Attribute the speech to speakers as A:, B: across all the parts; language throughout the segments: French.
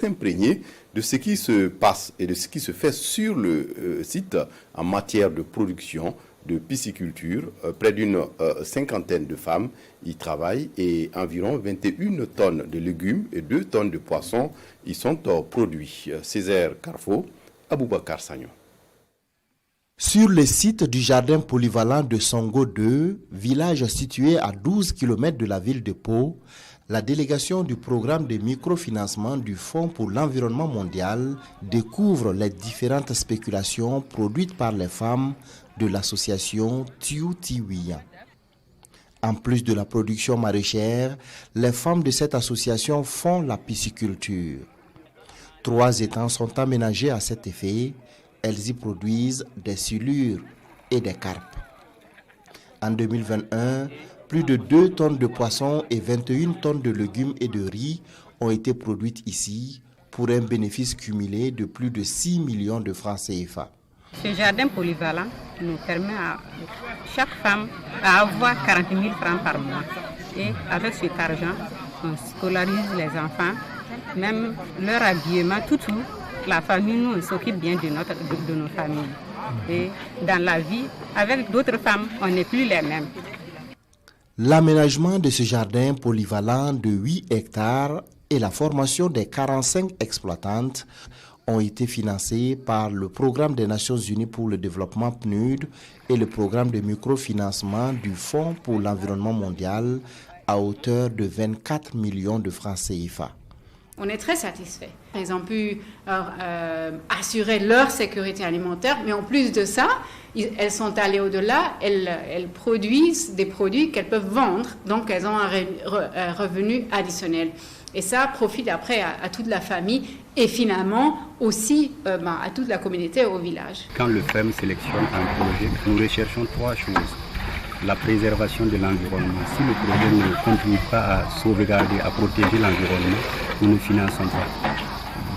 A: Imprégné de ce qui se passe et de ce qui se fait sur le site en matière de production de pisciculture. Près d'une cinquantaine de femmes y travaillent et environ 21 tonnes de légumes et 2 tonnes de poissons y sont produits. Césaire Carrefour, Aboubacar Sagnon.
B: Sur le site du jardin polyvalent de Songo 2, village situé à 12 km de la ville de Pau, la délégation du programme de microfinancement du Fonds pour l'environnement mondial découvre les différentes spéculations produites par les femmes de l'association Tiou-Tiouia. En plus de la production maraîchère, les femmes de cette association font la pisciculture. 3 étangs sont aménagés à cet effet. Elles y produisent des silures et des carpes. En 2021, plus de 2 tonnes de poissons et 21 tonnes de légumes et de riz ont été produites ici pour un bénéfice cumulé de plus de 6 millions de francs CFA.
C: Ce jardin polyvalent nous permet à chaque femme d'avoir 40 000 francs par mois. Et avec cet argent, on scolarise les enfants, même leur habillement, tout. La famille, nous, on s'occupe bien de nos familles. Et dans la vie, avec d'autres femmes, on n'est plus les mêmes.
B: L'aménagement de ce jardin polyvalent de 8 hectares et la formation des 45 exploitantes ont été financés par le Programme des Nations Unies pour le développement PNUD et le programme de microfinancement du Fonds pour l'environnement mondial à hauteur de 24 millions de francs CFA.
D: On est très satisfaits. Ils ont pu assurer leur sécurité alimentaire, mais en plus de ça, elles sont allées au-delà, elles produisent des produits qu'elles peuvent vendre, donc elles ont un revenu additionnel. Et ça profite après à toute la famille et finalement aussi à toute la communauté au village.
E: Quand le FEM sélectionne un projet, nous recherchons 3 choses. La préservation de l'environnement. Si le projet ne contribue pas à sauvegarder, à protéger l'environnement, nous ne finançons pas.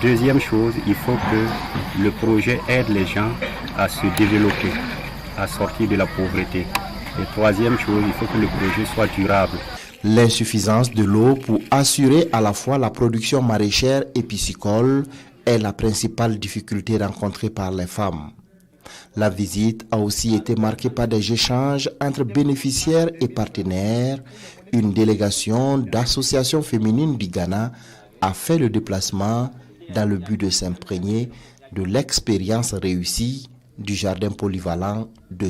E: Deuxième chose, il faut que le projet aide les gens à se développer, à sortir de la pauvreté. Et troisième chose, il faut que le projet soit durable.
B: L'insuffisance de l'eau pour assurer à la fois la production maraîchère et piscicole est la principale difficulté rencontrée par les femmes. La visite a aussi été marquée par des échanges entre bénéficiaires et partenaires. Une délégation d'associations féminines du Ghana a fait le déplacement dans le but de s'imprégner de l'expérience réussie du jardin polyvalent de